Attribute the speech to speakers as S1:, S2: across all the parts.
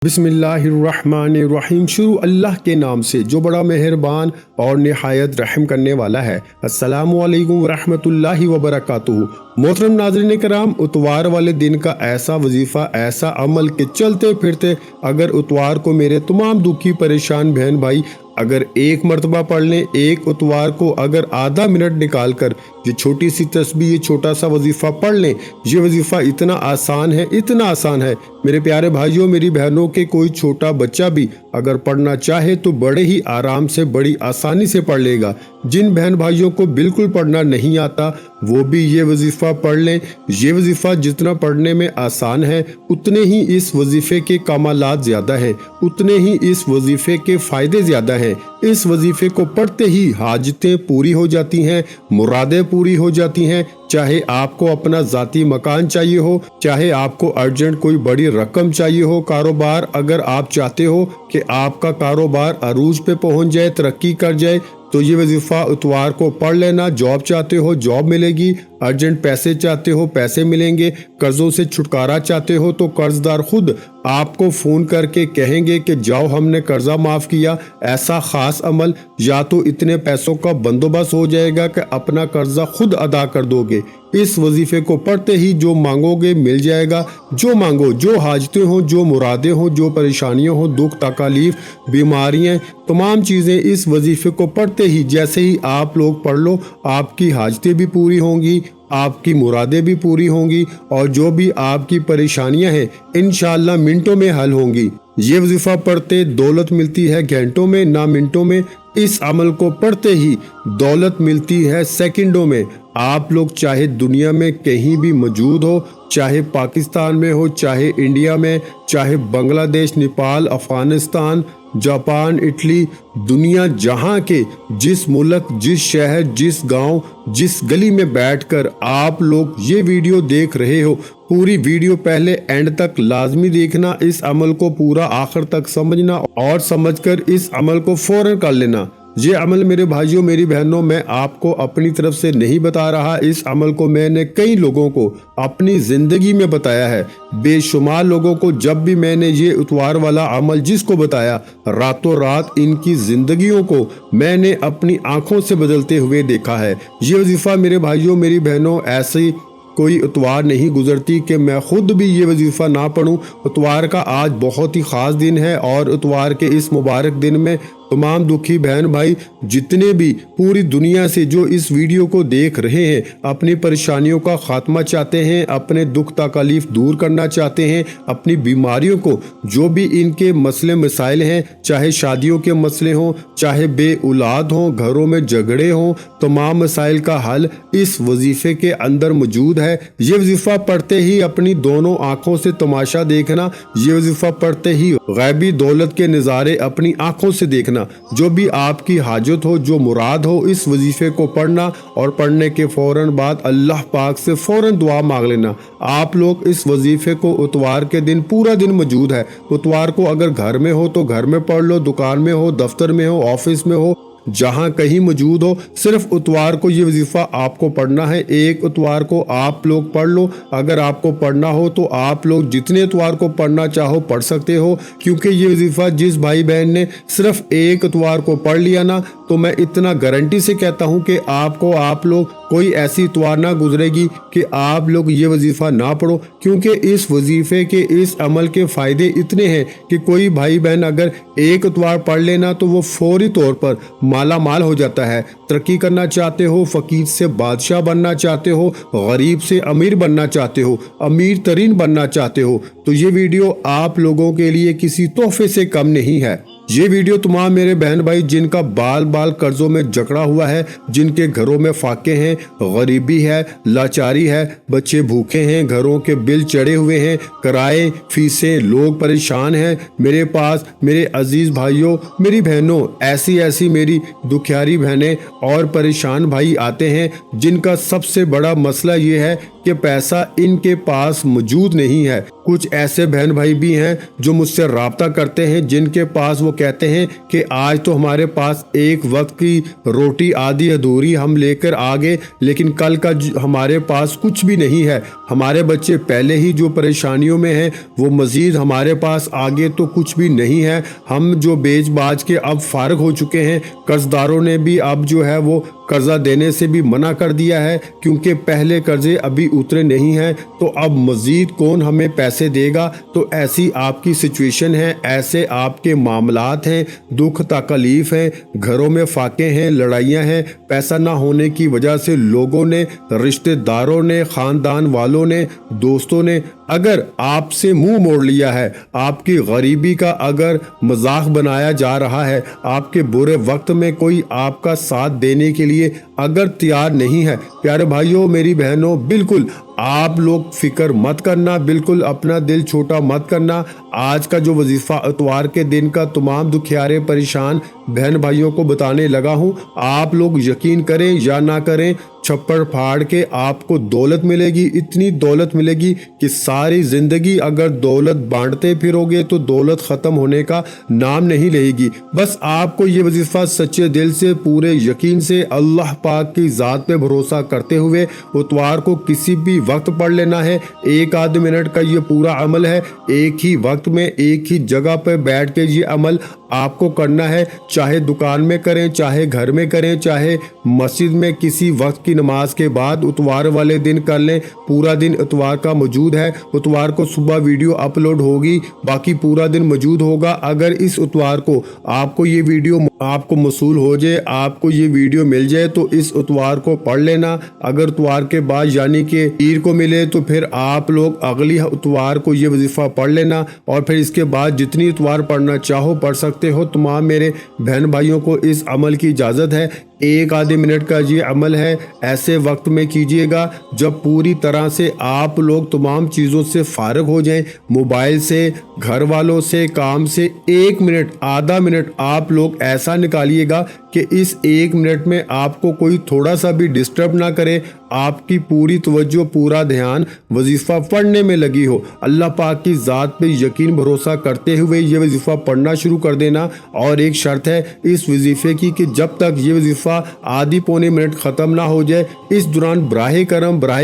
S1: बिस्मिल्लाहिर्रहमानिर्रहीम। शुरू अल्लाह के नाम से जो बड़ा मेहरबान और निहायत रहम करने वाला है। अस्सलामु अलैकुम वरहमतुल्लाहि वबरकातुहू। मोहतरम नाज़रीन कराम, उतवार वाले दिन का ऐसा वजीफ़ा, ऐसा अमल कि चलते फिरते अगर उतवार को मेरे तमाम दुखी परेशान बहन भाई अगर एक मरतबा पढ़ लें, एक उतवार को अगर आधा मिनट निकाल कर ये छोटी सी तस्बीह, ये छोटा सा वजीफ़ा पढ़ लें, ये वजीफ़ा इतना आसान है, इतना आसान है मेरे प्यारे भाइयों मेरी बहनों के कोई छोटा बच्चा भी अगर पढ़ना चाहे तो बड़े ही आराम से, बड़ी आसानी से पढ़ लेगा। जिन बहन भाइयों को बिल्कुल पढ़ना नहीं आता वो भी ये वजीफ़ा पढ़ लें। ये वजीफ़ा जितना पढ़ने में आसान है उतने ही इस वजीफ़े के कमालात ज़्यादा हैं, उतने ही इस वजीफ़े के फ़ायदे ज़्यादा हैं। इस वजीफ़े को पढ़ते ही हाजतें पूरी हो जाती हैं, मुरादें पूरी हो जाती हैं। चाहे आपको अपना ज़ाती मकान चाहिए हो, चाहे आपको अर्जेंट कोई बड़ी रकम चाहिए हो, कारोबार अगर आप चाहते हो कि आपका कारोबार अरूज पे पहुंच जाए, तरक्की कर जाए, तो ये वजीफ़ा उतवार को पढ़ लेना। जॉब चाहते हो जॉब मिलेगी, अर्जेंट पैसे चाहते हो पैसे मिलेंगे, कर्जों से छुटकारा चाहते हो तो कर्जदार खुद आपको फ़ोन करके कहेंगे कि जाओ हमने कर्जा माफ़ किया। ऐसा ख़ास अमल, या तो इतने पैसों का बंदोबस्त हो जाएगा कि अपना कर्जा खुद अदा कर दोगे। इस वजीफ़े को पढ़ते ही जो मांगोगे मिल जाएगा। जो मांगो, जो हाजतें हों, जो मुरादें हों, जो परेशानियां हों, दुख तकलीफ, बीमारियां, तमाम चीज़ें इस वजीफ़े को पढ़ते ही जैसे ही आप लोग पढ़ लो, आपकी हाजतें भी पूरी होंगी, आपकी मुरादें भी पूरी होंगी और जो भी आपकी परेशानियां हैं इंशाअल्लाह मिनटों में हल होंगी। ये वजीफ़ा पढ़ते दौलत मिलती है घंटों में, ना मिनटों में। इस अमल को पढ़ते ही दौलत मिलती है सेकंडों में। आप लोग चाहे दुनिया में कहीं भी मौजूद हो, चाहे पाकिस्तान में हो, चाहे इंडिया में, चाहे बांग्लादेश, नेपाल, अफगानिस्तान, जापान, इटली, दुनिया जहां के जिस मुल्क, जिस शहर, जिस गांव, जिस गली में बैठकर आप लोग ये वीडियो देख रहे हो, पूरी वीडियो पहले एंड तक लाजमी देखना। इस अमल को पूरा आखिर तक समझना और समझकर इस अमल को फौरन कर लेना। ये अमल मेरे भाइयों मेरी बहनों मैं आपको अपनी तरफ से नहीं बता रहा, इस अमल को मैंने कई लोगों को अपनी ज़िंदगी में बताया है। बेशुमार लोगों को जब भी मैंने ये उतवार वाला अमल जिसको बताया, रातों रात इनकी ज़िंदगियों को मैंने अपनी आंखों से बदलते हुए देखा है। ये वजीफ़ा मेरे भाइयों मेरी बहनों ऐसी कोई उतवार नहीं गुजरती कि मैं खुद भी ये वजीफ़ा ना पढ़ूं। उतवार का आज बहुत ही ख़ास दिन है और उतवार के इस मुबारक दिन में तमाम दुखी बहन भाई जितने भी पूरी दुनिया से जो इस वीडियो को देख रहे हैं, अपनी परेशानियों का खात्मा चाहते हैं, अपने दुख तकलीफ दूर करना चाहते हैं, अपनी बीमारियों को, जो भी इनके मसले मसाइल हैं, चाहे शादियों के मसले हों, चाहे बे औलाद हों, घरों में झगड़े हों, तमाम मसाइल का हल इस वजीफ़े के अंदर मौजूद है। ये वजीफ़ा पढ़ते ही अपनी दोनों आँखों से तमाशा देखना, ये वजीफ़ा पढ़ते ही गैबी दौलत के नज़ारे अपनी आँखों से देखना। जो भी आपकी हाजत हो, जो मुराद हो, इस वजीफे को पढ़ना और पढ़ने के फौरन बाद अल्लाह पाक से फौरन दुआ मांग लेना। आप लोग इस वजीफे को उतवार के दिन पूरा दिन मौजूद है। उतवार को अगर घर में हो तो घर में पढ़ लो, दुकान में हो, दफ्तर में हो, ऑफिस में हो, जहां कहीं मौजूद हो, सिर्फ उतवार को ये वजीफा आपको पढ़ना है। एक उतवार को आप लोग पढ़ लो। अगर आपको पढ़ना हो तो आप लोग जितने उतवार को पढ़ना चाहो पढ़ सकते हो, क्योंकि ये वजीफा जिस भाई बहन ने सिर्फ एक उतवार को पढ़ लिया ना, तो मैं इतना गारंटी से कहता हूं कि आपको आप लोग कोई ऐसी इतवार ना गुजरेगी कि आप लोग ये वजीफा ना पढ़ो, क्योंकि इस वजीफे के, इस अमल के फ़ायदे इतने हैं कि कोई भाई बहन अगर एक इतवार पढ़ लेना तो वो फौरी तौर पर माला माल हो जाता है। तरक्की करना चाहते हो, फ़कीर से बादशाह बनना चाहते हो, गरीब से अमीर बनना चाहते हो, अमीर तरीन बनना चाहते हो, तो ये वीडियो आप लोगों के लिए किसी तोहफे से कम नहीं है। ये वीडियो तमाम मेरे बहन भाई जिनका बाल बाल कर्जों में जकड़ा हुआ है, जिनके घरों में फाके हैं, गरीबी है, लाचारी है, बच्चे भूखे हैं, घरों के बिल चढ़े हुए हैं, किराए, फीसें, लोग परेशान हैं, मेरे पास मेरे अजीज भाइयों मेरी बहनों ऐसी ऐसी मेरी दुखियारी बहनें और परेशान भाई आते हैं जिनका सबसे बड़ा मसला ये है कि पैसा इनके पास मौजूद नहीं है। कुछ ऐसे बहन भाई भी हैं जो मुझसे राब्ता करते हैं जिनके पास वो कहते हैं कि आज तो हमारे पास एक वक्त की रोटी आधी अधूरी हम लेकर आ गए, लेकिन कल का हमारे पास कुछ भी नहीं है। हमारे बच्चे पहले ही जो परेशानियों में हैं, वो मज़ीद हमारे पास आगे तो कुछ भी नहीं है। हम जो बेच बाज के अब फारग हो चुके हैं, कर्जदारों ने भी अब जो है वो कर्जा देने से भी मना कर दिया है, क्योंकि पहले कर्जे अभी उतरे नहीं हैं, तो अब मज़ीद कौन हमें पैसे देगा। तो ऐसी आपकी सिचुएशन है, ऐसे आपके मामलात हैं, दुख तकलीफ़ हैं, घरों में फाके हैं, लड़ाइयाँ हैं, पैसा ना होने की वजह से लोगों ने, रिश्तेदारों ने, ख़ानदान वालों ने, दोस्तों ने अगर आपसे मुंह मोड़ लिया है, आपकी गरीबी का अगर मजाक बनाया जा रहा है, आपके बुरे वक्त में कोई आपका साथ देने के लिए अगर तैयार नहीं है, प्यारे भाइयों मेरी बहनों, बिल्कुल आप लोग फिक्र मत करना, बिल्कुल अपना दिल छोटा मत करना। आज का जो वजीफ़ा इतवार के दिन का तमाम दुखियारे परेशान बहन भाइयों को बताने लगा हूँ। आप लोग यकीन करें या ना करें, छप्पर फाड़ के आपको दौलत मिलेगी, इतनी दौलत मिलेगी कि सारी ज़िंदगी अगर दौलत बांटते फिरोगे तो दौलत ख़त्म होने का नाम नहीं लेगी। बस आपको ये वजीफ़ा सच्चे दिल से, पूरे यकीन से, अल्लाह पाक की ज़ात पे भरोसा करते हुए इतवार को किसी भी वक्त पढ़ लेना है। एक आध मिनट का ये पूरा अमल है, एक ही वक्त में एक ही जगह पर बैठ के ये अमल आपको करना है। चाहे दुकान में करें, चाहे घर में करें, चाहे मस्जिद में किसी वक्त की नमाज के बाद इतवार वाले दिन कर लें। पूरा दिन इतवार का मौजूद है। इतवार को सुबह वीडियो अपलोड होगी, बाकी पूरा दिन मौजूद होगा। अगर इस इतवार को आपको ये वीडियो आपको मसूल हो जाए, आपको ये वीडियो मिल जाए, तो इस इतवार को पढ़ लेना। अगर इतवार के बाद यानी कि पीर को मिले तो फिर आप लोग अगली इतवार को ये वजीफ़ा पढ़ लेना, और फिर इसके बाद जितनी इतवार पढ़ना चाहो पढ़ सकते हो। तमाम मेरे बहन भाइयों को इस अमल की इजाज़त है। एक आधे मिनट का ये अमल है, ऐसे वक्त में कीजिएगा जब पूरी तरह से आप लोग तमाम चीज़ों से फारग हो जाएं, मोबाइल से, घर वालों से, काम से। एक मिनट, आधा मिनट आप लोग ऐसा निकालिएगा कि इस एक मिनट में आपको कोई थोड़ा सा भी डिस्टर्ब ना करे, आपकी पूरी तवज्जो, पूरा ध्यान वजीफ़ा पढ़ने में लगी हो। अल्लाह पाक की ज़ात पे यकीन भरोसा करते हुए ये वजीफ़ा पढ़ना शुरू कर देना। और एक शर्त है इस वजीफ़े की कि जब तक ये वजीफ़ा आधी पौने मिनट ख़त्म ना हो जाए, इस दौरान बराहे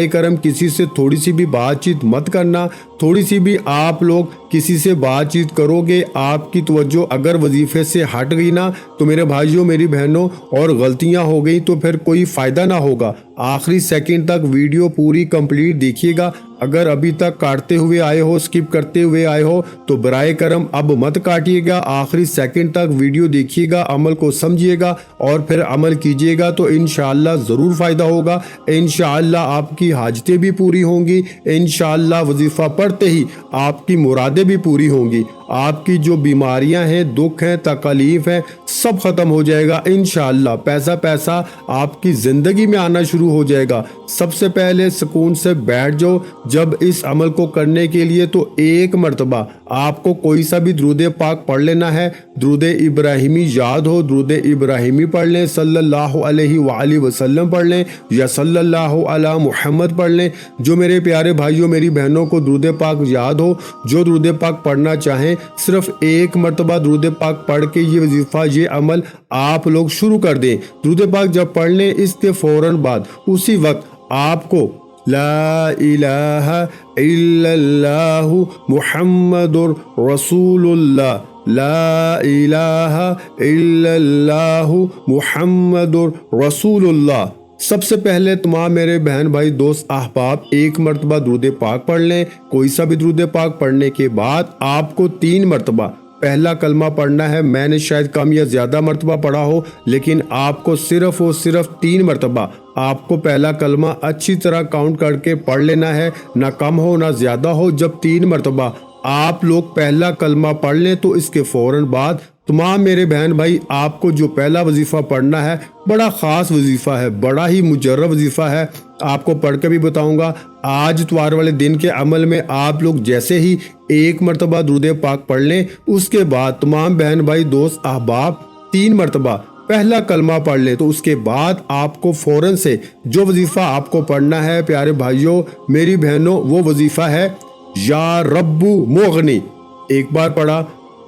S1: करम किसी से थोड़ी सी भी बातचीत मत करना। थोड़ी सी भी आप लोग किसी से बातचीत करोगे, आपकी तवज्जो अगर वजीफ़े से हट गई ना, तो मेरे भाइयों मेरी बहनों, और गलतियां हो गई तो फिर कोई फ़ायदा ना होगा। आखिरी सेकंड तक वीडियो पूरी कंप्लीट देखिएगा। अगर अभी तक काटते हुए आए हो, स्किप करते हुए आए हो, तो बराए करम अब मत काटिएगा, आखिरी सेकंड तक वीडियो देखिएगा, अमल को समझिएगा और फिर अमल कीजिएगा, तो इंशाअल्लाह ज़रूर फ़ायदा होगा। इंशाअल्लाह आपकी हाजतें भी पूरी होंगी, इंशाअल्लाह वजीफ़ा पढ़ते ही आपकी मुरादें भी पूरी होंगी। आपकी जो बीमारियां हैं, दुख हैं, तकलीफ़ हैं, सब ख़त्म हो जाएगा इंशाअल्लाह। पैसा आपकी ज़िंदगी में आना शुरू हो जाएगा। सबसे पहले सुकून से बैठ जाओ जब इस अमल को करने के लिए, तो एक मरतबा आपको कोई सा भी दुरूद पाक पढ़ लेना है। दुरूद इब्राहिमी याद हो, दुरूद इब्राहिमी पढ़ लें, सल्लल्लाहु अलैहि वसल्लम पढ़ लें, या सल्लल्लाहु अला मुहम्मद पढ़ लें। जो मेरे प्यारे भाइयों मेरी बहनों को दुरूद पाक याद हो, जो दुरूद पाक पढ़ना चाहें, सिर्फ एक मरतबा दुरूद पाक पढ़ के ये वजीफ़ा, ये अमल आप लोग शुरू कर दें। दुरूद पाक जब पढ़ लें, इसके फ़ौरन बाद उसी वक्त आपको ला इलाहा इल्लल्लाहु मुहम्मदुर रसूलुल्लाह, ला इलाहा इल्लल्लाहु मुहम्मदुर रसूलुल्लाह। सबसे पहले तमाम मेरे बहन भाई दोस्त अहबाब एक मरतबा दुरूद पाक पढ़ लें। कोई सा भी दुरूद पाक पढ़ने के बाद आपको 3 मरतबा पहला कलमा पढ़ना है। मैंने शायद कम या ज़्यादा मरतबा पढ़ा हो, लेकिन आपको सिर्फ और सिर्फ 3 मरतबा आपको पहला कलमा अच्छी तरह काउंट करके पढ़ लेना है, ना कम हो ना ज़्यादा हो। जब 3 मरतबा आप लोग पहला कलमा पढ़ लें, तो इसके फ़ौरन बाद तमाम मेरे बहन भाई आपको जो पहला वजीफ़ा पढ़ना है, बड़ा ख़ास वजीफ़ा है, बड़ा ही मुजर्रब वजीफ़ा है। आपको पढ़ के भी बताऊंगा। आज इतवार वाले दिन के अमल में आप लोग जैसे ही एक मरतबा दुरूद पाक पढ़ लें, उसके बाद तमाम बहन भाई दोस्त अहबाब 3 मरतबा पहला कलमा पढ़ ले, तो उसके बाद आपको फ़ौरन से जो वजीफ़ा आपको पढ़ना है प्यारे भाइयों मेरी बहनों, वो वजीफ़ा है या रब्बु मुगनी। एक बार पढ़ा,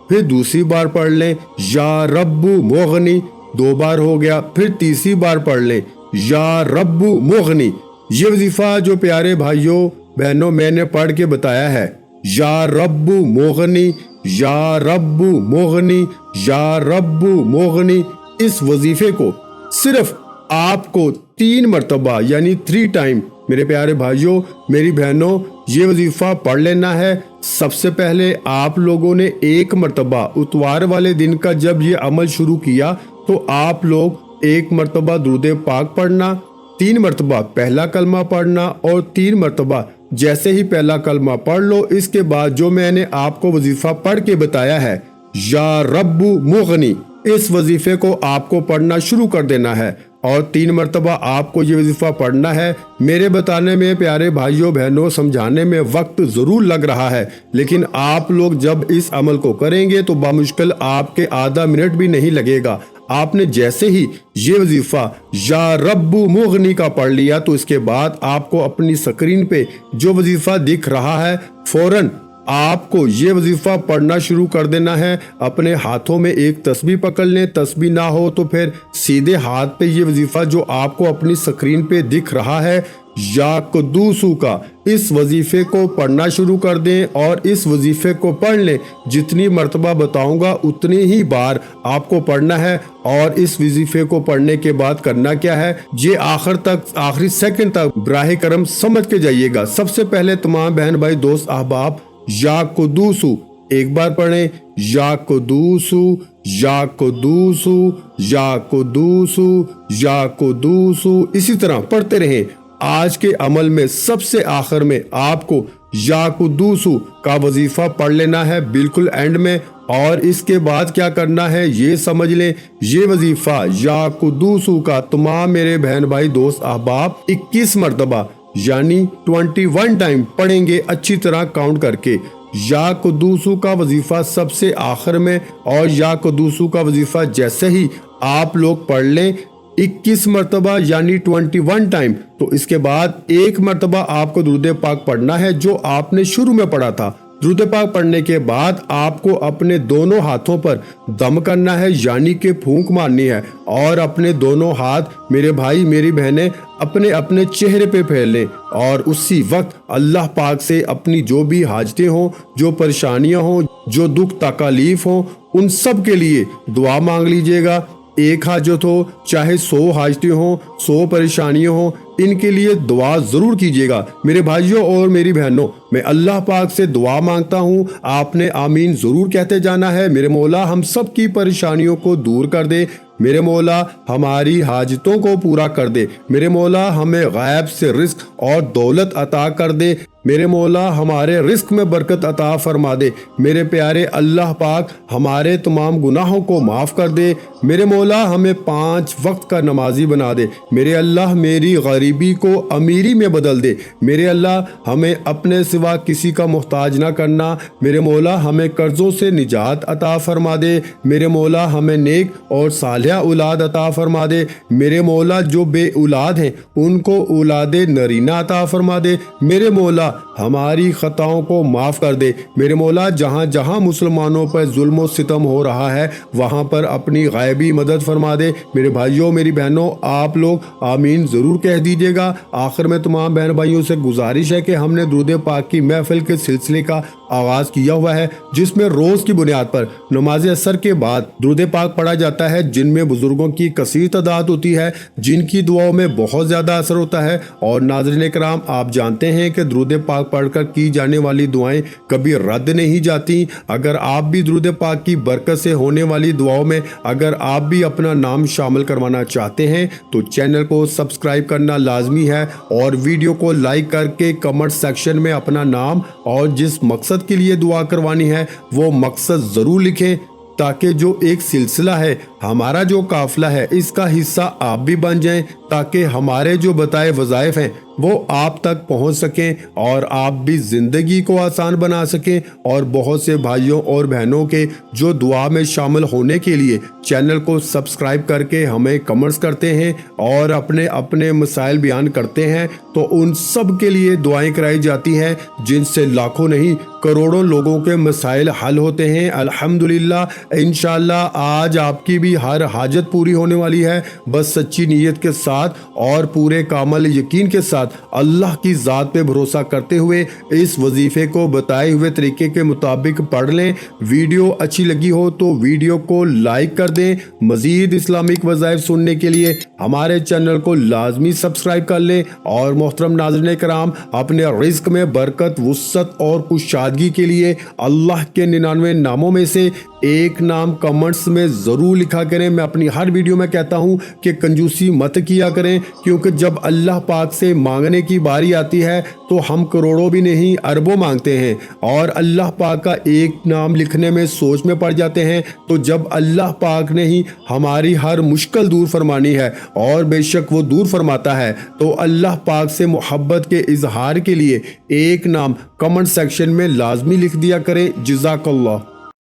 S1: फिर दूसरी बार पढ़ लें या रब्बु मुगनी, 2 बार हो गया, फिर तीसरी बार पढ़ लें या रब्बु मुगनी। ये वजीफा जो प्यारे भाइयों बहनों मैंने पढ़ के बताया है, या रब्बु मुगनी, या रब्बु मुगनी, या रब्बु मुगनी, इस वजीफे को सिर्फ आपको 3 मरतबा यानी 3 टाइम मेरे प्यारे भाइयों मेरी बहनों ये वजीफा पढ़ लेना है। सबसे पहले आप लोगों ने 1 मरतबा इतवार वाले दिन का जब ये अमल शुरू किया तो आप लोग 1 मरतबा दुरूद पाक पढ़ना, 3 मरतबा पहला कलमा पढ़ना और 3 मरतबा जैसे ही पहला कलमा पढ़ लो इसके बाद जो मैंने आपको वजीफा पढ़ के बताया है या रब्बु मुगनी, इस वजीफे को आपको पढ़ना शुरू कर देना है और 3 मरतबा आपको ये वजीफा पढ़ना है। मेरे बताने में प्यारे भाइयों बहनों समझाने में वक्त ज़रूर लग रहा है, लेकिन आप लोग जब इस अमल को करेंगे तो बामुश्किल आपके आधा मिनट भी नहीं लगेगा। आपने जैसे ही ये वजीफा या रब्बु मुगनी का पढ़ लिया तो इसके बाद आपको अपनी स्क्रीन पे जो वजीफा दिख रहा है फौरन आपको ये वजीफा पढ़ना शुरू कर देना है। अपने हाथों में एक तस्बीह पकड़ लें, तस्बीह ना हो तो फिर सीधे हाथ पे ये वजीफा जो आपको अपनी स्क्रीन पे दिख रहा है या कुद्दूसू का, इस वजीफे को पढ़ना शुरू कर दें और इस वजीफे को पढ़ लें। जितनी मर्तबा बताऊंगा उतनी ही बार आपको पढ़ना है और इस वजीफे को पढ़ने के बाद करना क्या है ये आखिर तक आखिरी सेकंड तक बराह करम समझ के जाइएगा। सबसे पहले तमाम बहन भाई दोस्त अहबाब या कुद्दूसू एक बार पढ़ें, या कुद्दूसू, या कुद्दूसू, या कुद्दूसू, या कुद्दूसू, इसी तरह पढ़ते रहें। आज के अमल में सबसे आखिर में आपको या कुद्दूसू का वजीफा पढ़ लेना है बिल्कुल एंड में, और इसके बाद क्या करना है ये समझ लें। ये वजीफा या कुद्दूसू का तमाम मेरे बहन भाई दोस्त अहबाब 21 मरतबा यानी 21 टाइम पढ़ेंगे अच्छी तरह काउंट करके। या कुद्दूसू का वजीफा सबसे आखिर में और या कुद्दूसू का वजीफा जैसे ही आप लोग पढ़ लें 21 मरतबा यानी 21 टाइम, तो इसके बाद 1 मरतबा आपको दुरूद पाक पढ़ना है जो आपने शुरू में पढ़ा था। दुरूद पाक पढ़ने के बाद आपको अपने दोनों हाथों पर दम करना है यानी कि फूंक मारनी है और अपने दोनों हाथ मेरे भाई मेरी बहनें अपने अपने चेहरे पे फेर लें और उसी वक्त अल्लाह पाक से अपनी जो भी हाजतें हों, जो परेशानियां हों, जो दुख तकलीफ हों, उन सब के लिए दुआ मांग लीजिएगा। एक हाजत हो चाहे 100 हाजतें हों, 100 परेशानियां हों, इनके लिए दुआ जरूर कीजिएगा। मेरे भाइयों और मेरी बहनों मैं अल्लाह पाक से दुआ मांगता हूँ, आपने आमीन जरूर कहते जाना है। मेरे मौला हम सब की परेशानियों को दूर कर दे, मेरे मौला हमारी हाजतों को पूरा कर दे, मेरे मौला हमें गैब से रिस्क और दौलत अता कर दे, मेरे मौला हमारे रिस्क में बरकत अता फरमा दे, मेरे प्यारे अल्लाह पाक हमारे तमाम गुनाहों को माफ़ कर दे, मेरे मौला हमें 5 वक्त का नमाजी बना दे, मेरे अल्लाह मेरी गरीबी को अमीरी में बदल दे, मेरे अल्लाह हमें अपने सिवा किसी का मोहताज ना करना, मेरे मौला हमें कर्जों से निजात अता फरमा दे, मेरे मौला हमें नेक और सालिहा औलाद अता फरमा दे, मेरे मौला जो बे औलाद हैं उनको औलादे नरीना अता फरमा दे, मेरे मौला हमारी खताओं को माफ़ कर दे, मेरे मौला जहाँ जहाँ मुसलमानों पर जुल्म और सितम हो रहा है वहाँ पर अपनी गायबी मदद फरमा दे। मेरे भाइयों मेरी बहनों आप लोग आमीन ज़रूर कह दीजिएगा। आखिर में तमाम बहन भाइयों से गुजारिश है कि हमने दुरूद पाक की महफिल के सिलसिले का आगाज़ किया हुआ है जिसमें रोज़ की बुनियाद पर नमाज असर के बाद दुरूद पाक पढ़ा जाता है, जिनमें बुजुर्गों की कसीर तादाद होती है, जिनकी दुआओं में बहुत ज़्यादा असर होता है। और नाज़रीन किराम आप जानते हैं कि दुरूद पाक पढ़कर की जाने वाली दुआएं कभी रद्द नहीं जाती। अगर आप भी दुरूद पाक की बरकत से होने वाली दुआओं में अगर आप भी अपना नाम शामिल करवाना चाहते हैं तो चैनल को सब्सक्राइब करना लाजमी है और वीडियो को लाइक करके कमेंट सेक्शन में अपना नाम और जिस मकसद के लिए दुआ करवानी है वो मकसद ज़रूर लिखें ताकि जो एक सिलसिला है हमारा जो काफिला है इसका हिस्सा आप भी बन जाएं, تاکہ ہمارے جو بتائے وظائف ہیں وہ آپ تک پہنچ سکیں اور آپ بھی زندگی کو آسان بنا سکیں، اور بہت سے بھائیوں اور بہنوں کے جو دعا میں شامل ہونے کے لیے چینل کو سبسکرائب کر کے ہمیں کمنٹس کرتے ہیں اور اپنے اپنے مسائل بیان کرتے ہیں، تو ان سب کے لیے دعائیں کرائی جاتی ہیں، جن سے لاکھوں نہیں کروڑوں لوگوں کے مسائل حل ہوتے ہیں۔ الحمدللہ انشاءاللہ آج آپ کی بھی ہر حاجت پوری ہونے والی ہے، بس سچی نیت کے ساتھ اور پورے کامل یقین کے ساتھ اللہ کی ذات پہ بھروسہ کرتے ہوئے اس وظیفے کو بتائے ہوئے طریقے کے مطابق پڑھ لیں۔ ویڈیو اچھی لگی ہو تو ویڈیو کو لائک کر دیں۔ مزید اسلامک وظائف سننے کے لیے ہمارے چینل کو لازمی سبسکرائب کر لیں، اور محترم ناظرین کرام، اپنے رزق میں برکت، وسعت اور کشادگی کے لیے اللہ کے 99 ناموں میں سے ایک نام کمنٹس میں ضرور لکھا کریں۔ میں اپنی ہر ویڈیو میں کہتا ہوں کہ کنجوسی مت کیا کریں، کیونکہ جب اللہ پاک سے مانگنے کی باری آتی ہے تو ہم کروڑوں بھی نہیں اربوں مانگتے ہیں، اور اللہ پاک کا ایک نام لکھنے میں سوچ میں پڑ جاتے ہیں، تو جب اللہ پاک نے ہی ہماری ہر مشکل دور فرمانی ہے، اور بے شک وہ دور فرماتا ہے، تو اللہ پاک سے محبت کے اظہار کے لیے ایک نام کمنٹ سیکشن میں لازمی لکھ دیا کریں۔ جزاک اللہ۔